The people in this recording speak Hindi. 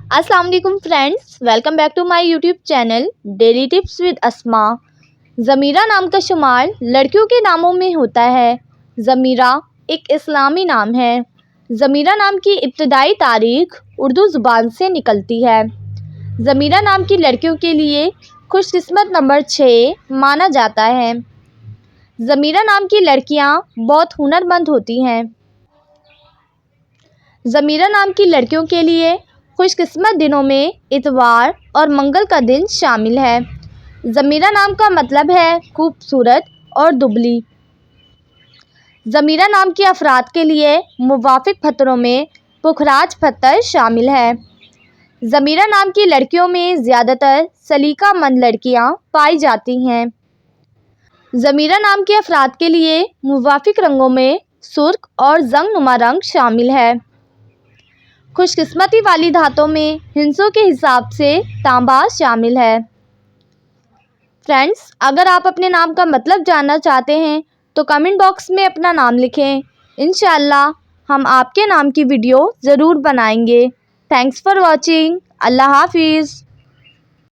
अस्सलाम वालेकुम friends, welcome back to my YouTube channel daily tips with Asma. ज़मीरा नाम का शुमार लड़कियों के नामों में होता है। ज़मीरा एक इस्लामी नाम है। ज़मीरा नाम की इब्तदाई तारीख उर्दू ज़ुबान से निकलती है। ज़मीरा नाम की लड़कियों के लिए खुशकिस्मत नंबर 6 माना जाता है। ज़मीरा नाम की लड़कियां बहुत हुनरमंद होती हैं। ज़मीरा नाम की लड़कियों के लिए खुशकिस्मत दिनों में इतवार और मंगल का दिन शामिल है। ज़मीरा नाम का मतलब है खूबसूरत और दुबली। ज़मीरा नाम के अफराद के लिए मुवाफिक पत्थरों में पुखराज पत्थर शामिल है। ज़मीरा नाम की लड़कियों में ज़्यादातर सलीकामंद लड़कियां पाई जाती हैं। ज़मीरा नाम के अफराद के लिए मुवाफिक रंगों में सुर्ख और जंगनुमा रंग शामिल है। खुशकिस्मती वाली धातों में हिंसों के हिसाब से तांबा शामिल है। फ्रेंड्स, अगर आप अपने नाम का मतलब जानना चाहते हैं तो कमेंट बॉक्स में अपना नाम लिखें। इंशाअल्लाह हम आपके नाम की वीडियो ज़रूर बनाएंगे। Thanks for watching. अल्लाह हाफिज़।